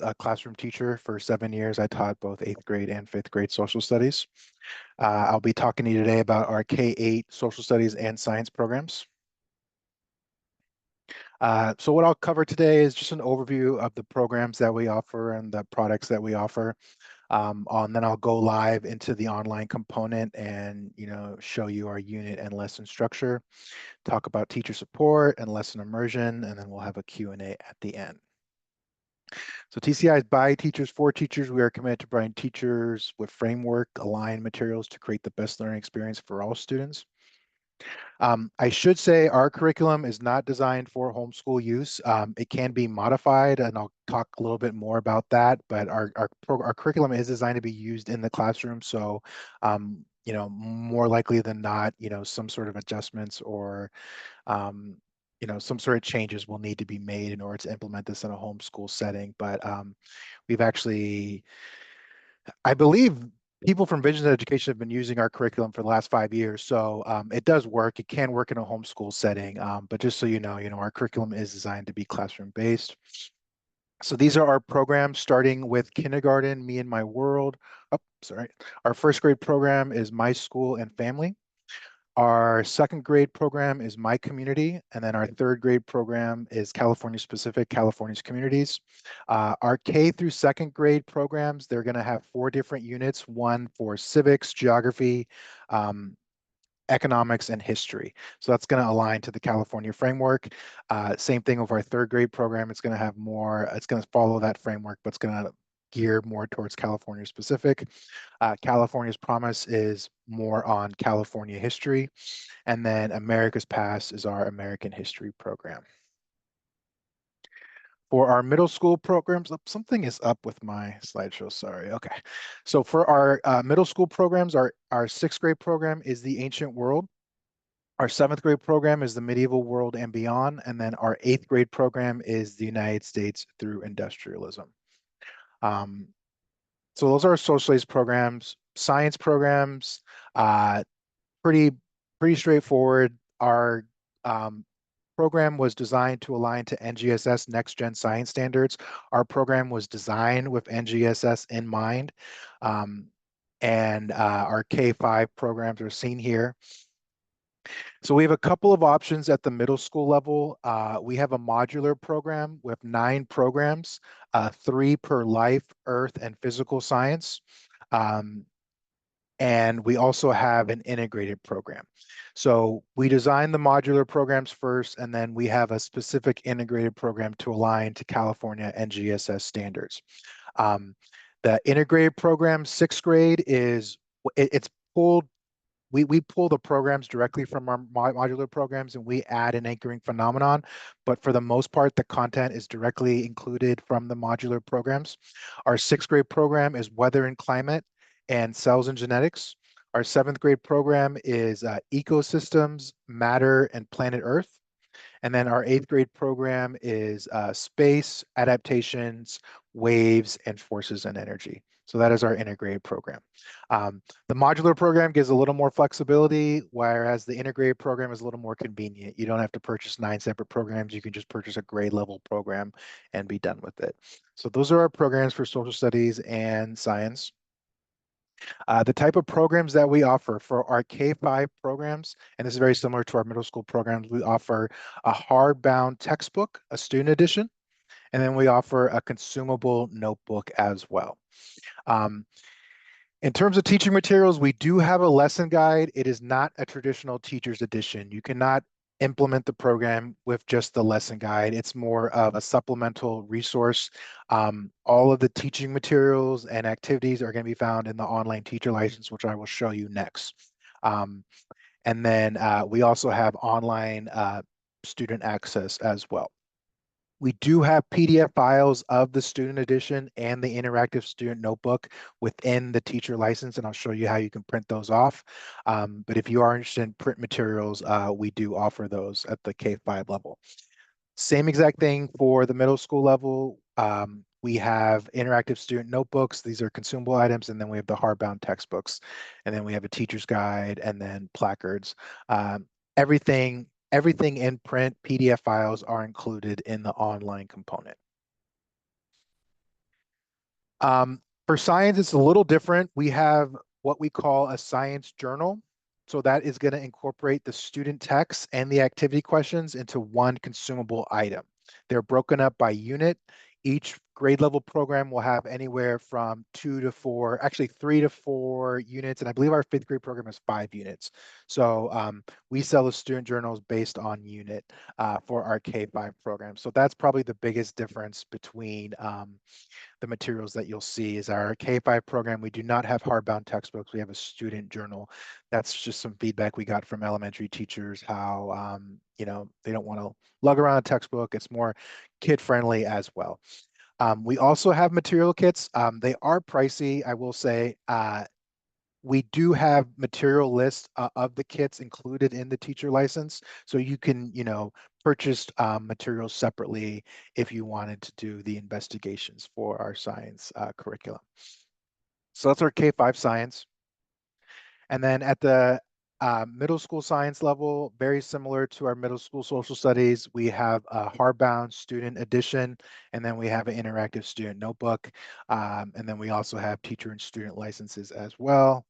a classroom teacher for 7 years. I taught both 8th grade and 5th grade social studies. I'll be talking to you today about our K-8 social studies and science programs. So what I'll cover today is just an overview of the programs that we offer and the products that we offer. And then I'll go live into the online component and show you our unit and lesson structure, talk about teacher support and lesson immersion, and then we'll have a Q&A at the end. So TCI is by teachers for teachers. We are committed to providing teachers with framework aligned materials to create the best learning experience for all students. I should say our curriculum is not designed for homeschool use. It can be modified, and I'll talk a little bit more about that, but our curriculum is designed to be used in the classroom. So, more likely than not, some sort of adjustments or some sort of changes will need to be made in order to implement this in a homeschool setting. But we've actually, I believe people from Visions Education have been using our curriculum for the last 5 years. So it does work. It can work in a homeschool setting. But just so you know, our curriculum is designed to be classroom based. So these are our programs starting with kindergarten, Me and My World. Oh, sorry. Our first grade program is My School and Family. Our second grade program is My Community, and then our third grade program is California Specific, California's Communities. Our K through second grade programs, they're going to have 4 different units, one for civics, geography, economics, and history. So that's going to align to the California framework. Same thing with our third grade program. It's going to have more, it's going to follow that framework, but it's going to gear more towards California specific. California's Promise is more on California history. And then America's Past is our American history program. For our middle school programs, something is up with my slideshow, sorry. Okay. So for our middle school programs, our 6th grade program is the Ancient World. Our 7th grade program is the Medieval World and Beyond. And then our 8th grade program is the United States through Industrialism. So those are our social studies programs. Science programs, pretty straightforward. Our program was designed to align to NGSS Next Gen Science Standards. Our program was designed with NGSS in mind. And our K-5 programs are seen here. So we have a couple of options at the middle school level. We have a modular program with 9 programs, 3 per life, earth, and physical science. And we also have an integrated program. So we design the modular programs first, and then we have a specific integrated program to align to California NGSS standards. The integrated program, 6th grade, it's pulled. We pull the programs directly from our modular programs and we add an anchoring phenomenon. But for the most part, the content is directly included from the modular programs. Our 6th grade program is Weather and Climate and Cells and Genetics. Our 7th grade program is Ecosystems, Matter, and Planet Earth. And then our 8th grade program is Space, Adaptations, Waves, and Forces and Energy. So that is our integrated program. The modular program gives a little more flexibility, whereas the integrated program is a little more convenient. You don't have to purchase 9 separate programs. You can just purchase a grade level program and be done with it. So those are our programs for social studies and science. The type of programs that we offer for our K-5 programs, and this is very similar to our middle school programs, we offer a hardbound textbook, a student edition, and then we offer a consumable notebook as well. In terms of teaching materials, we do have a lesson guide. It is not a traditional teacher's edition. You cannot implement the program with just the lesson guide. It's more of a supplemental resource. All of the teaching materials and activities are going to be found in the online teacher license, which I will show you next. And then we also have online student access as well. We do have PDF files of the student edition and the interactive student notebook within the teacher license, and I'll show you how you can print those off. But if you are interested in print materials, we do offer those at the K-5 level. Same exact thing for the middle school level. We have interactive student notebooks. These are consumable items, and then we have the hardbound textbooks, and then we have a teacher's guide, and then placards. Everything in print, PDF files are included in the online component. For science, it's a little different. We have what we call a science journal. So that is going to incorporate the student text and the activity questions into one consumable item. They're broken up by unit. Each grade level program will have anywhere from 2 to 4, actually 3 to 4 units. And I believe our fifth grade program is 5 units. So we sell the student journals based on unit for our K-5 program. So that's probably the biggest difference between the materials that you'll see is our K-5 program. We do not have hardbound textbooks. We have a student journal. That's just some feedback we got from elementary teachers, how, they don't want to lug around a textbook. It's more kid friendly as well. We also have material kits. They are pricey, I will say. We do have material lists of the kits included in the teacher license. So you can, purchase materials separately if you wanted to do the investigations for our science curriculum. So that's our K-5 science. And then at the middle school science level, very similar to our middle school social studies, we have a hardbound student edition, and then we have an interactive student notebook. And then we also have teacher and student licenses as well.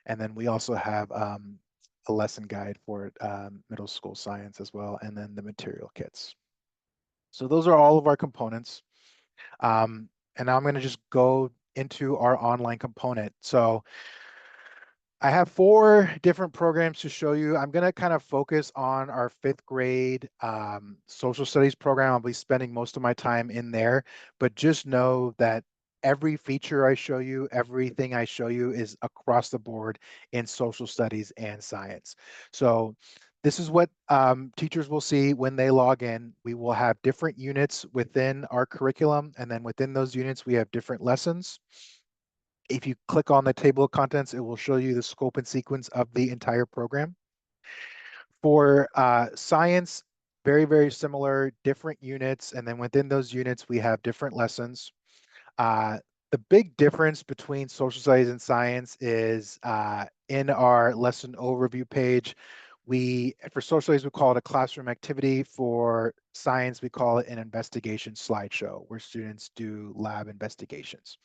And then we also have a lesson guide for middle school science as well, and then the material kits. So those are all of our components. And now I'm going to just go into our online component. So I have 4 different programs to show you. I'm going to kind of focus on our fifth grade social studies program. I'll be spending most of my time in there, but just know that every feature I show you, everything I show you is across the board in social studies and science. So this is what teachers will see when they log in. We will have different units within our curriculum, and then within those units, we have different lessons. If you click on the table of contents, it will show you the scope and sequence of the entire program. For science, very, very similar, different units. And then within those units, we have different lessons. The big difference between social studies and science is in our lesson overview page. For social studies, we call it a classroom activity. For science, we call it an investigation slideshow where students do lab investigations.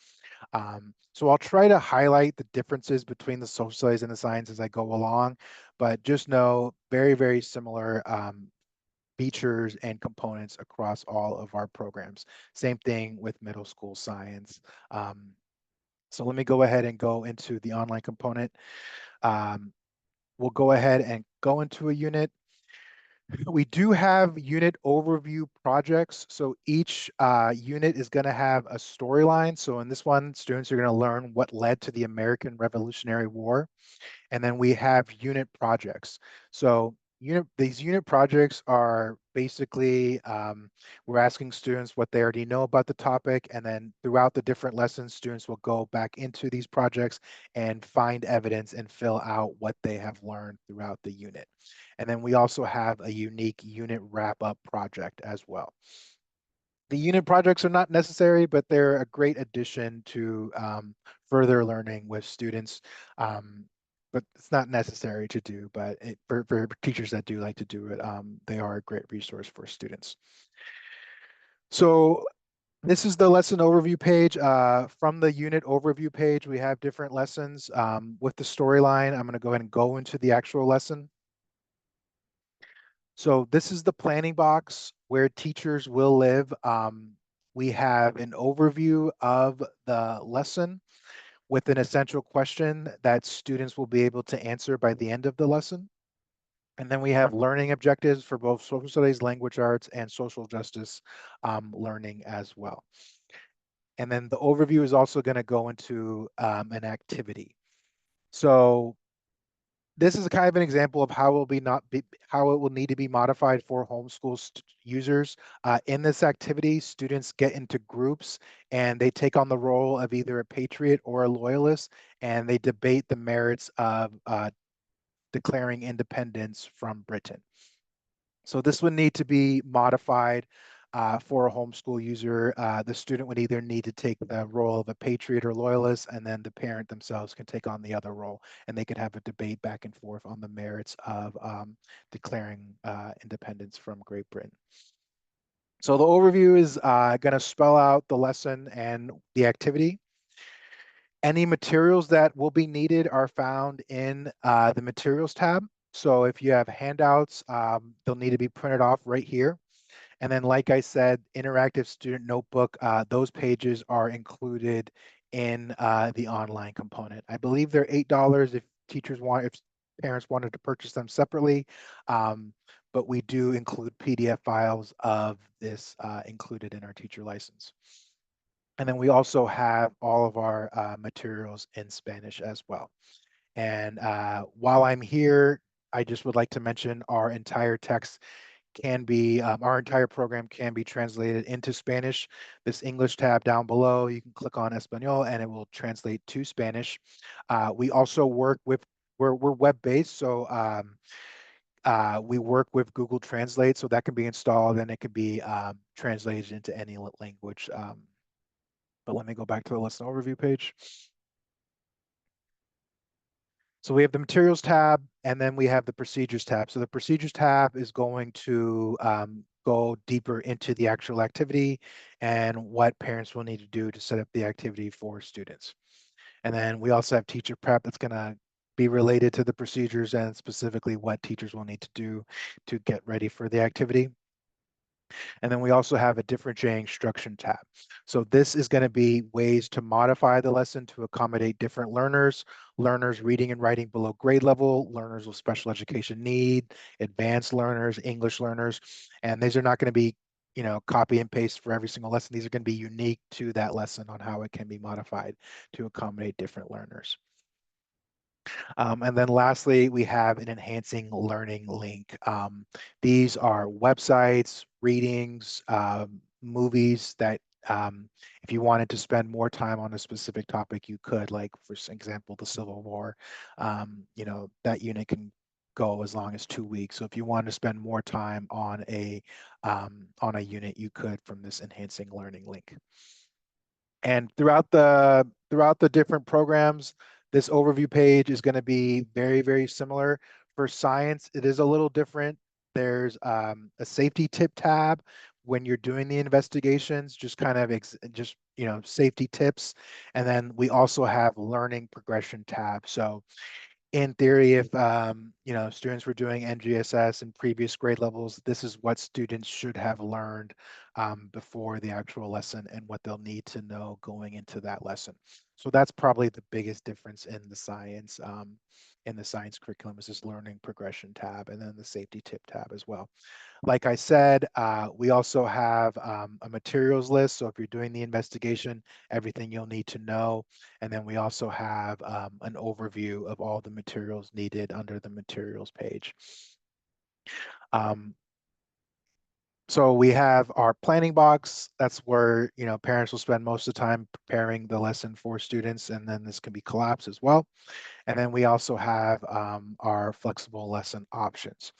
So I'll try to highlight the differences between the social studies and the science as I go along, but just know very, very similar features and components across all of our programs. Same thing with middle school science. So let me go ahead and go into the online component. We'll go ahead and go into a unit. We do have unit overview projects. So each unit is going to have a storyline. So in this one, students are going to learn what led to the American Revolutionary War. And then we have unit projects. So these unit projects are basically, we're asking students what they already know about the topic. And then throughout the different lessons, students will go back into these projects and find evidence and fill out what they have learned throughout the unit. And then we also have a unique unit wrap-up project as well. The unit projects are not necessary, but they're a great addition to further learning with students. But it's not necessary to do, but for teachers that do like to do it, they are a great resource for students. So this is the lesson overview page. From the unit overview page, we have different lessons. With the storyline, I'm going to go ahead and go into the actual lesson. So this is the planning box where teachers will live. We have an overview of the lesson with an essential question that students will be able to answer by the end of the lesson. And then we have learning objectives for both social studies, language arts, and social justice learning as well. And then the overview is also going to go into an activity. So this is kind of an example of how how it will need to be modified for homeschool users. In this activity, students get into groups and they take on the role of either a patriot or a loyalist, and they debate the merits of declaring independence from Britain. So this would need to be modified for a homeschool user. The student would either need to take the role of a patriot or loyalist, and then the parent themselves can take on the other role, and they could have a debate back and forth on the merits of declaring independence from Great Britain. So the overview is going to spell out the lesson and the activity. Any materials that will be needed are found in the materials tab. So if you have handouts, they'll need to be printed off right here. And then, like I said, interactive student notebook, those pages are included in the online component. I believe they're $8 if if parents wanted to purchase them separately. Um, but we do include PDF files of this included in our teacher license. And then we also have all of our materials in Spanish as well. And while I'm here, I just would like to mention our entire our entire program can be translated into Spanish. This English tab down below, you can click on Espanol and it will translate to Spanish. We also work with, we're web-based, so we work with Google Translate, so that can be installed and it can be translated into any language. But let me go back to the lesson overview page. So we have the materials tab, and then we have the procedures tab. So the procedures tab is going to go deeper into the actual activity and what parents will need to do to set up the activity for students. And then we also have teacher prep that's going to be related to the procedures and specifically what teachers will need to do to get ready for the activity. And then we also have a differentiating instruction tab. So this is going to be ways to modify the lesson to accommodate different learners, learners reading and writing below grade level, learners with special education need, advanced learners, English learners. And these are not going to be, copy and paste for every single lesson. These are going to be unique to that lesson on how it can be modified to accommodate different learners. And then lastly, we have an enhancing learning link. These are websites, readings, movies that if you wanted to spend more time on a specific topic, you could, like for example, the Civil War, that unit can go as long as 2 weeks. So if you want to spend more time on a unit, you could from this enhancing learning link. And throughout the different programs, this overview page is going to be very, very similar. For science, it is a little different. There's a safety tip tab when you're doing the investigations, just kind of safety tips. And then we also have learning progression tab. So in theory, if students were doing NGSS in previous grade levels, this is what students should have learned before the actual lesson and what they'll need to know going into that lesson. So that's probably the biggest difference in the science curriculum is this learning progression tab and then the safety tip tab as well. Like I said, we also have a materials list. So if you're doing the investigation, everything you'll need to know. And then we also have an overview of all the materials needed under the materials page. So we have our planning box. That's where, parents will spend most of the time preparing the lesson for students, and then this can be collapsed as well. And then we also have our flexible lesson options.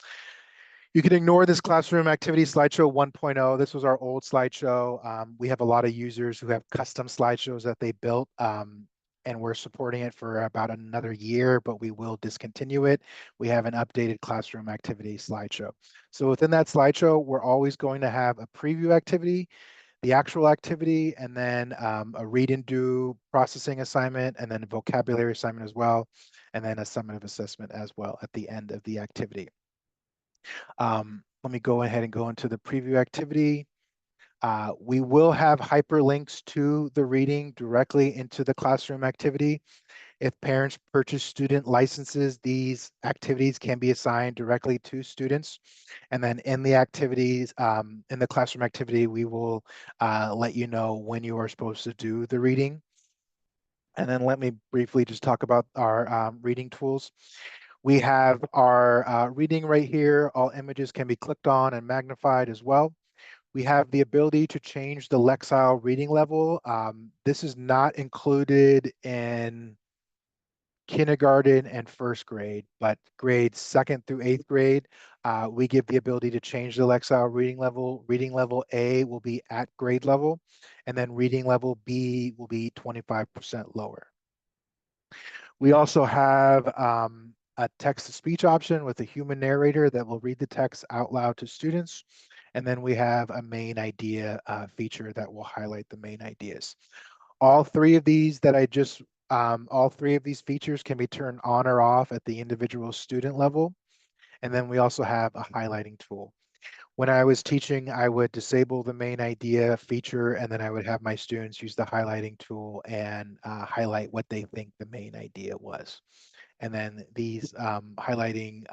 You can ignore this classroom activity slideshow 1.0. This was our old slideshow. We have a lot of users who have custom slideshows that they built, and we're supporting it for about another year, but we will discontinue it. We have an updated classroom activity slideshow. So within that slideshow, we're always going to have a preview activity, the actual activity, and then a read and do processing assignment, and then a vocabulary assignment as well, and then a summative assessment as well at the end of the activity. Let me go ahead and go into the preview activity. We will have hyperlinks to the reading directly into the classroom activity. If parents purchase student licenses, these activities can be assigned directly to students. And then in the activities, in the classroom activity, we will let you know when you are supposed to do the reading. And then let me briefly just talk about our reading tools. We have our reading right here. All images can be clicked on and magnified as well. We have the ability to change the Lexile reading level. This is not included in kindergarten and first grade, but grades 2nd through 8th grade, we give the ability to change the Lexile reading level. Reading level A will be at grade level, and then reading level B will be 25% lower. We also have a text-to-speech option with a human narrator that will read the text out loud to students. And then we have a main idea feature that will highlight the main ideas. All three of these features can be turned on or off at the individual student level. And then we also have a highlighting tool. When I was teaching, I would disable the main idea feature, and then I would have my students use the highlighting tool and highlight what they think the main idea was. And then these highlighting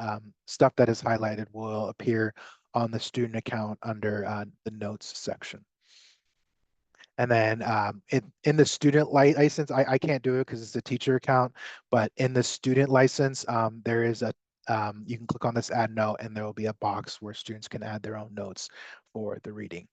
stuff that is highlighted will appear on the student account under the notes section. And then in the student license, I can't do it because it's a teacher account, but in the student license, there is you can click on this add note and there will be a box where students can add their own notes for the reading.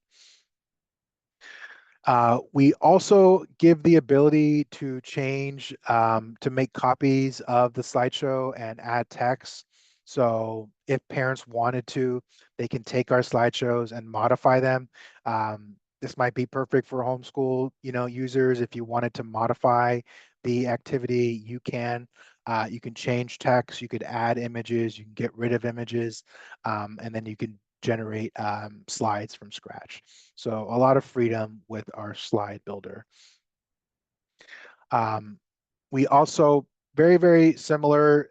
We also give the ability to change, to make copies of the slideshow and add text. So if parents wanted to, they can take our slideshows and modify them. This might be perfect for homeschool, users. If you wanted to modify the activity, you can. You can change text, you could add images, you can get rid of images, and then you can generate slides from scratch. So a lot of freedom with our slide builder. We also, very, very similar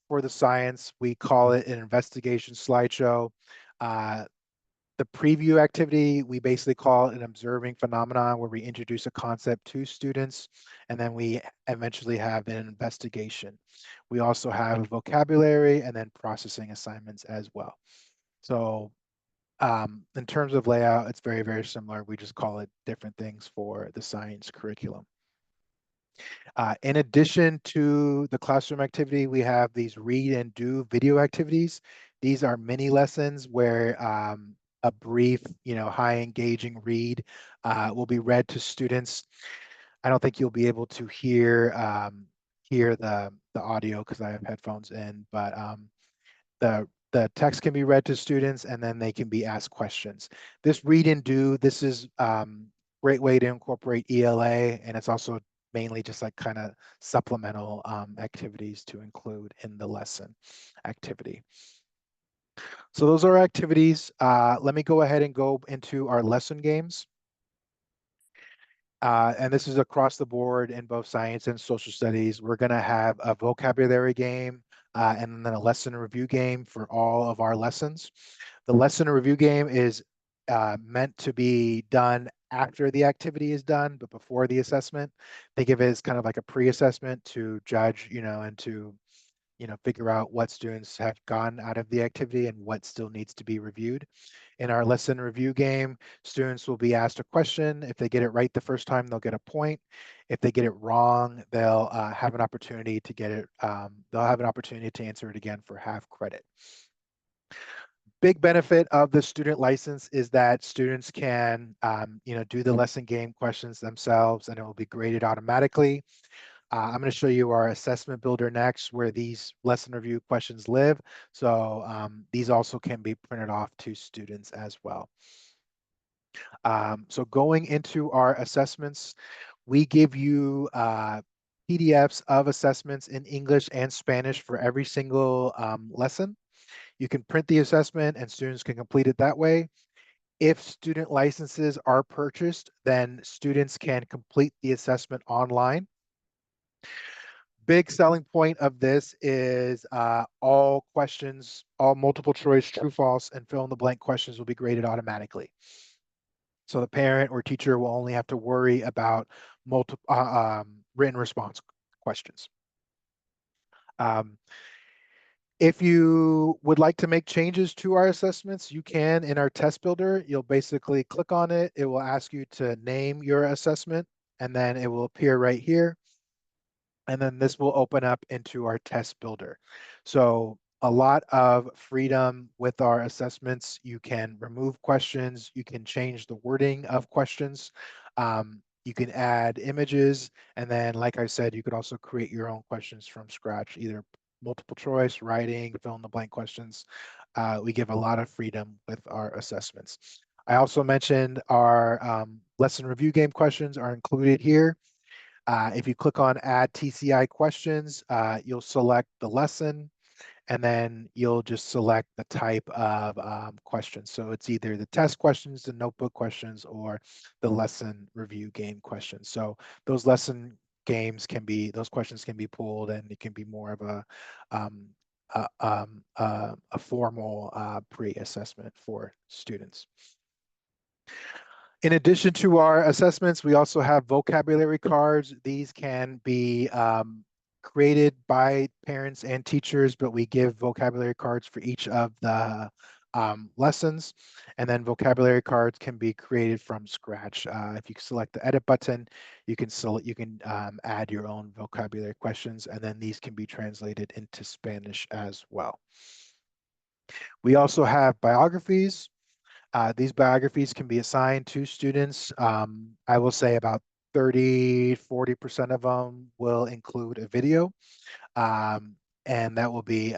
for the science, we call it an investigation slideshow. The preview activity, we basically call it an observing phenomenon where we introduce a concept to students, and then we eventually have an investigation. We also have vocabulary and then processing assignments as well. So in terms of layout, it's very, very similar. We just call it different things for the science curriculum. In addition to the classroom activity, we have these read and do video activities. These are mini lessons where a brief, high engaging read will be read to students. I don't think you'll be able to hear the audio because I have headphones in, but the text can be read to students and then they can be asked questions. This read and do, this is great way to incorporate ELA, and it's also mainly just like kind of supplemental activities to include in the lesson activity. So those are activities. Let me go ahead and go into our lesson games. And this is across the board in both science and social studies. We're going to have a vocabulary game and then a lesson review game for all of our lessons. The lesson review game is meant to be done after the activity is done, but before the assessment. Think of it as kind of like a pre-assessment to judge, and to figure out what students have gotten out of the activity and what still needs to be reviewed. In our lesson review game, students will be asked a question. If they get it right the first time, they'll get a point. If they get it wrong, they'll have an opportunity to get it, they'll have an opportunity to answer it again for half credit. Big benefit of the student license is that students can, do the lesson game questions themselves and it will be graded automatically. I'm going to show you our assessment builder next, where these lesson review questions live. So these also can be printed off to students as well. So going into our assessments, we give you PDFs of assessments in English and Spanish for every single lesson. You can print the assessment and students can complete it that way. If student licenses are purchased, then students can complete the assessment online. Big selling point of this is all questions, all multiple choice, true, false, and fill in the blank questions will be graded automatically. So the parent or teacher will only have to worry about written response questions. If you would like to make changes to our assessments, you can in our test builder. You'll basically click on it. It will ask you to name your assessment, and then it will appear right here. And then this will open up into our test builder. So a lot of freedom with our assessments. You can remove questions. You can change the wording of questions. You can add images. And then, like I said, you could also create your own questions from scratch, either multiple choice, writing, fill in the blank questions. We give a lot of freedom with our assessments. I also mentioned our lesson review game questions are included here. If you click on add TCI questions, you'll select the lesson and then you'll just select the type of questions. So it's either the test questions, the notebook questions, or the lesson review game questions. So those lesson games can be, those questions can be pulled, and it can be more of um, a formal pre-assessment for students. In addition to our assessments, we also have vocabulary cards. These can be created by parents and teachers, but we give vocabulary cards for each of the lessons. And then vocabulary cards can be created from scratch. If you select the edit button, you can add your own vocabulary questions, and then these can be translated into Spanish as well. We also have biographies. These biographies can be assigned to students. I will say about 30–40% of them will include a video, and that will be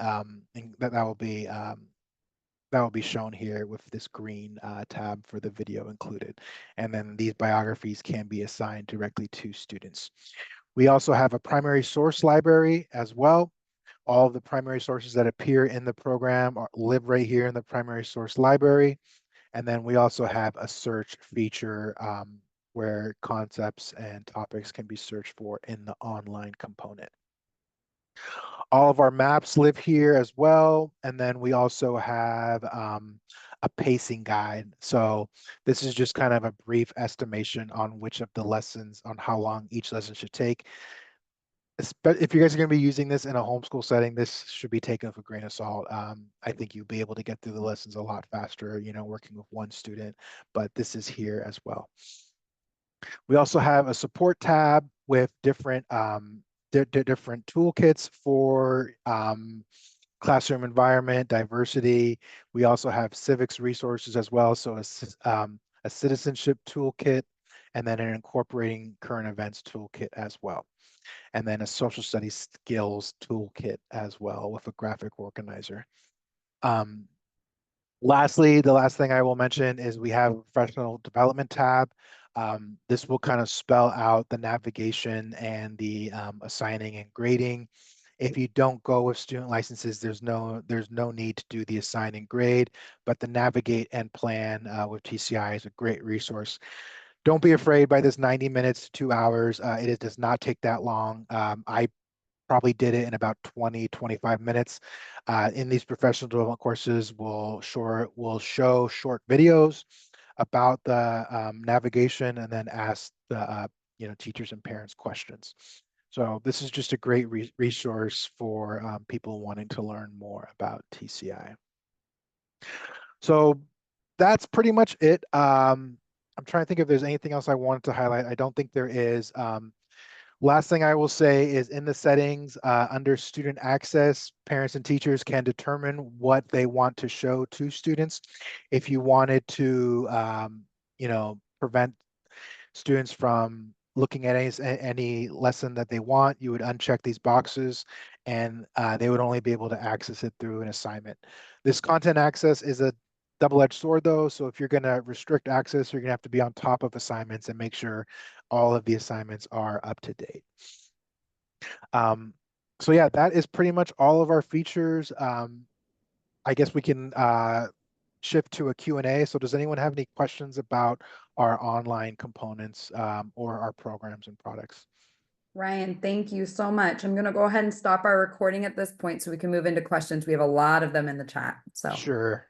that will be shown here with this green tab for the video included. And then these biographies can be assigned directly to students. We also have a primary source library as well. All of the primary sources that appear in the program live right here in the primary source library. And then we also have a search feature where concepts and topics can be searched for in the online component. All of our maps live here as well. And then we also have a pacing guide. So this is just kind of a brief estimation on which of the lessons, on how long each lesson should take. If you guys are going to be using this in a homeschool setting, this should be taken with a grain of salt. I think you'll be able to get through the lessons a lot faster, working with one student, but this is here as well. We also have a support tab with different different toolkits for classroom environment, diversity. We also have civics resources as well, so a citizenship toolkit, and then an incorporating current events toolkit as well. And then a social studies skills toolkit as well with a graphic organizer. Lastly, the last thing I will mention is we have a professional development tab. This will kind of spell out the navigation and the assigning and grading. If you don't go with student licenses, there's no need to do the assign and grade, but the navigate and plan with TCI is a great resource. Don't be afraid by this 90 minutes to 2 hours. It does not take that long. I probably did it in about 20–25 minutes. In these professional development courses, we'll show short videos about the navigation, and then ask the teachers and parents questions. So this is just a great resource for people wanting to learn more about TCI. So that's pretty much it. I'm trying to think if there's anything else I wanted to highlight. I don't think there is. Last thing I will say is in the settings under student access, parents and teachers can determine what they want to show to students. If you wanted to, prevent students from looking at any lesson that they want, you would uncheck these boxes, and they would only be able to access it through an assignment. This content access is a double-edged sword though, so if you're going to restrict access, you're going to have to be on top of assignments and make sure all of the assignments are up to date. So yeah, that is pretty much all of our features. I guess we can shift to a Q&A. So does anyone have any questions about our online components or our programs and products? Ryan, thank you so much. I'm going to go ahead and stop our recording at this point so we can move into questions. We have a lot of them in the chat. So Sure.